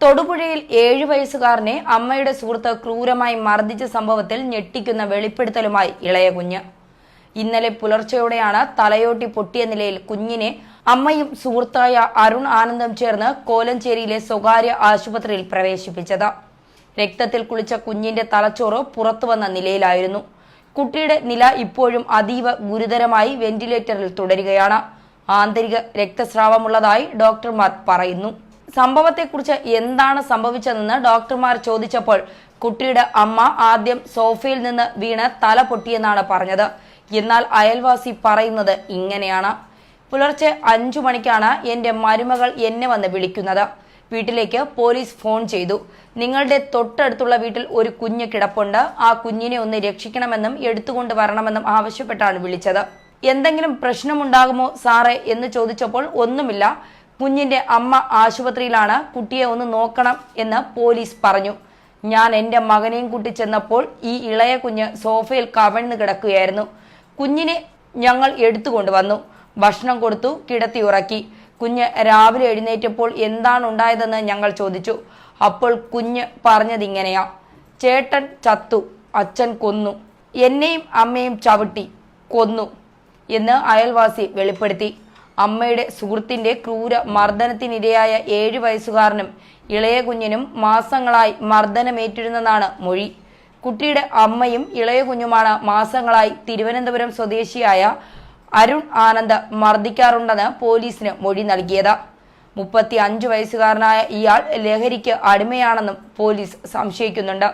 തൊടുപുഴയിൽ 7 വയസ്സുകാരനെ അമ്മയുടെ സുഹൃത്ത് ക്രൂരമായി മർദ്ദിച്ച സംഭവത്തിൽ ഞെട്ടിക്കുന്ന വെളിപ്പെടുത്തലുമായി ഇളയ കുഞ്ഞ്. ഇന്നലെ പുലർച്ചെയോടെയാണ് തലയോട്ടി പൊട്ടിയ നിലയിൽ കുഞ്ഞിനെ അമ്മയും സുഹൃത്തായ അരുൺ ആനന്ദും ചേർന്ന് കോലഞ്ചേരിയിലെ സ്വകാര്യ ആശുപത്രിയിൽ പ്രവേശിപ്പിച്ചത്. രക്തത്തിൽ കുളിച്ച കുഞ്ഞിന്റെ തലച്ചോറ് പുറത്തുവന്ന നിലയിലായിരുന്നു. കുട്ടിയുടെ നില ഇപ്പോഴും അതീവ ഗുരുതരമായി വെന്റിലേറ്ററിൽ തുടരുകയാണ്. ആന്തരിക രക്തസ്രാവമുള്ളതായി ഡോക്ടർമാർ പറയുന്നു. സംഭവത്തെക്കുറിച്ച് എന്താണ് സംഭവിച്ചതെന്ന് ഡോക്ടർമാർ ചോദിച്ചപ്പോൾ കുട്ടിയുടെ അമ്മ ആദ്യം സോഫയിൽ നിന്ന് വീണ് തല പൊട്ടിയെന്നാണ് പറഞ്ഞത്. എന്നാൽ അയൽവാസി പറയുന്നത് ഇങ്ങനെയാണ്: പുലർച്ചെ 5 മണിക്കാണ് എന്റെ മരുമകൾ എന്നെ വന്ന് വിളിക്കുന്നത്. വീട്ടിലേക്ക് പോലീസ് ഫോൺ ചെയ്തു. നിങ്ങളുടെ തൊട്ടടുത്തുള്ള വീട്ടിൽ ഒരു കുഞ്ഞ് കിടപ്പുണ്ട്, ആ കുഞ്ഞിനെ ഒന്ന് രക്ഷിക്കണമെന്നും എടുത്തുകൊണ്ട് വരണമെന്നും ആവശ്യപ്പെട്ടാണ് വിളിച്ചത്. എന്തെങ്കിലും പ്രശ്നമുണ്ടാകുമോ സാറേ എന്ന് ചോദിച്ചപ്പോൾ ഒന്നുമില്ല, കുഞ്ഞിന്റെ അമ്മ ആശുപത്രിയിലാണ്, കുട്ടിയെ ഒന്ന് നോക്കണം എന്ന് പോലീസ് പറഞ്ഞു. ഞാൻ എന്റെ മകനെയും കൂട്ടി ചെന്നപ്പോൾ ഈ ഇളയ കുഞ്ഞ് സോഫയിൽ കവിഴ്ന്നു കിടക്കുകയായിരുന്നു. കുഞ്ഞിനെ ഞങ്ങൾ എടുത്തുകൊണ്ടുവന്നു, ഭക്ഷണം കൊടുത്തു, കിടത്തി ഉറക്കി. കുഞ്ഞ് രാവിലെ എഴുന്നേറ്റപ്പോൾ എന്താണ് ഉണ്ടായതെന്ന് ഞങ്ങൾ ചോദിച്ചു. അപ്പോൾ കുഞ്ഞ് പറഞ്ഞതിങ്ങനെയാ: ചേട്ടൻ ചത്തു, അച്ഛൻ കൊന്നു, എന്നെയും അമ്മയും ചവിട്ടി കൊന്നു എന്ന് അയൽവാസി വെളിപ്പെടുത്തി. അമ്മയുടെ സുഹൃത്തിന്റെ ക്രൂര മർദ്ദനത്തിനിരയായ 7 വയസ്സുകാരനും ഇളയ കുഞ്ഞിനും മാസങ്ങളായി മർദ്ദനമേറ്റിരുന്നെന്നാണ് മൊഴി. കുട്ടിയുടെ അമ്മയും ഇളയ കുഞ്ഞുമാണ് മാസങ്ങളായി തിരുവനന്തപുരം സ്വദേശിയായ അരുൺ ആനന്ദ് മർദ്ദിക്കാറുണ്ടെന്ന് പോലീസിന് മൊഴി നൽകിയത്. 35 വയസ്സുകാരനായ ഇയാൾ ലഹരിക്ക് അടിമയാണെന്നും പോലീസ് സംശയിക്കുന്നുണ്ട്.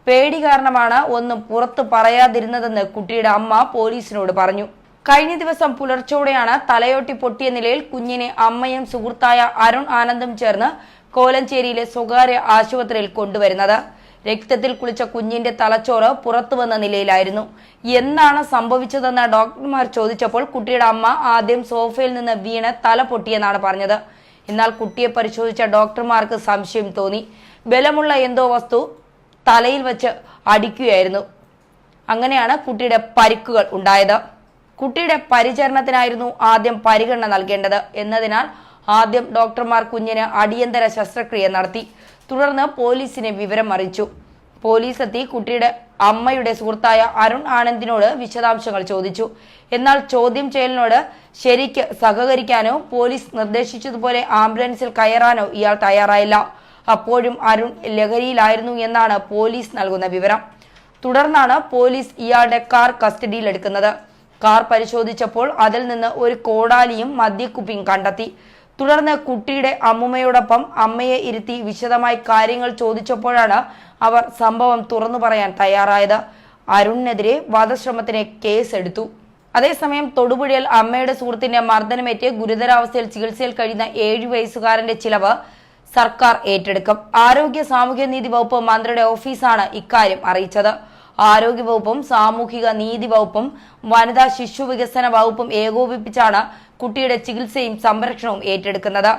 പേടി കാരണമാണ് ഒന്നും പുറത്തു പറയാതിരുന്നതെന്ന് കുട്ടിയുടെ അമ്മ പോലീസിനോട് പറഞ്ഞു. കഴിഞ്ഞ ദിവസം പുലർച്ചോടെയാണ് തലയോട്ടി പൊട്ടിയ നിലയിൽ കുഞ്ഞിനെ അമ്മയും സുഹൃത്തായ അരുൺ ആനന്ദും ചേർന്ന് കോലഞ്ചേരിയിലെ സ്വകാര്യ ആശുപത്രിയിൽ കൊണ്ടുവരുന്നത്. രക്തത്തിൽ കുളിച്ച കുഞ്ഞിന്റെ തലച്ചോറ് പുറത്തുവന്ന നിലയിലായിരുന്നു. എന്താണ് സംഭവിച്ചതെന്ന് ഡോക്ടർമാർ ചോദിച്ചപ്പോൾ കുട്ടിയുടെ അമ്മ ആദ്യം സോഫയിൽ നിന്ന് വീണ് തല പൊട്ടിയെന്നാണ് പറഞ്ഞത്. എന്നാൽ കുട്ടിയെ പരിശോധിച്ച ഡോക്ടർമാർക്ക് സംശയം തോന്നി. ബലമുള്ള എന്തോ വസ്തു തലയിൽ വെച്ച് അടിക്കുകയായിരുന്നു. അങ്ങനെയാണ് കുട്ടിയുടെ പരിക്കുകൾ ഉണ്ടായത്. കുട്ടിയുടെ പരിചരണത്തിനായിരുന്നു ആദ്യം പരിഗണന നൽകേണ്ടത് എന്നതിനാൽ ആദ്യം ഡോക്ടർമാർ കുഞ്ഞിന് അടിയന്തര ശസ്ത്രക്രിയ നടത്തി. തുടർന്ന് പോലീസിനെ വിവരം അറിയിച്ചു. പോലീസ് എത്തി കുട്ടിയുടെ അമ്മയുടെ സുഹൃത്തായ അരുൺ ആനന്ദിനോട് വിശദാംശങ്ങൾ ചോദിച്ചു. എന്നാൽ ചോദ്യം ചെയ്യലിനോട് ശരിക്ക് സഹകരിക്കാനോ പോലീസ് നിർദ്ദേശിച്ചതുപോലെ ആംബുലൻസിൽ കയറാനോ ഇയാൾ തയ്യാറായില്ല. അപ്പോഴും അരുൺ ലഹരിയിലായിരുന്നു എന്നാണ് പോലീസ് നൽകുന്ന വിവരം. തുടർന്നാണ് പോലീസ് ഇയാളുടെ കാർ കസ്റ്റഡിയിലെടുക്കുന്നത്. കാർ പരിശോധിച്ചപ്പോൾ അതിൽ നിന്ന് ഒരു കോടാലിയും മദ്യക്കുപ്പിയും കണ്ടെത്തി. തുടർന്ന് കുട്ടിയുടെ അമ്മുമ്മയോടൊപ്പം അമ്മയെ ഇരുത്തി വിശദമായി കാര്യങ്ങൾ ചോദിച്ചപ്പോഴാണ് അവർ സംഭവം തുറന്നു പറയാൻ തയ്യാറായത്. അരുണിനെതിരെ വധശ്രമത്തിന് കേസെടുത്തു. അതേസമയം തൊടുപുഴയിൽ അമ്മയുടെ സുഹൃത്തിന്റെ മർദ്ദനമേറ്റ് ഗുരുതരാവസ്ഥയിൽ ചികിത്സയിൽ കഴിയുന്ന 7 വയസ്സുകാരന്റെ ചിലവ് സർക്കാർ ഏറ്റെടുക്കും. ആരോഗ്യ സാമൂഹ്യനീതി വകുപ്പ് മന്ത്രിയുടെ ഓഫീസാണ് ഇക്കാര്യം അറിയിച്ചത്. ആരോഗ്യവകുപ്പും സാമൂഹിക നീതി വകുപ്പും വനിതാ ശിശു വികസന വകുപ്പും ഏകോപിപ്പിച്ചാണ് കുട്ടിയുടെ ചികിത്സയും സംരക്ഷണവും ഏറ്റെടുക്കുന്നത്.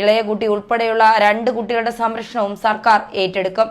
ഇളയ കുട്ടി ഉൾപ്പെടെയുള്ള 2 കുട്ടികളുടെ സംരക്ഷണവും സർക്കാർ ഏറ്റെടുക്കും.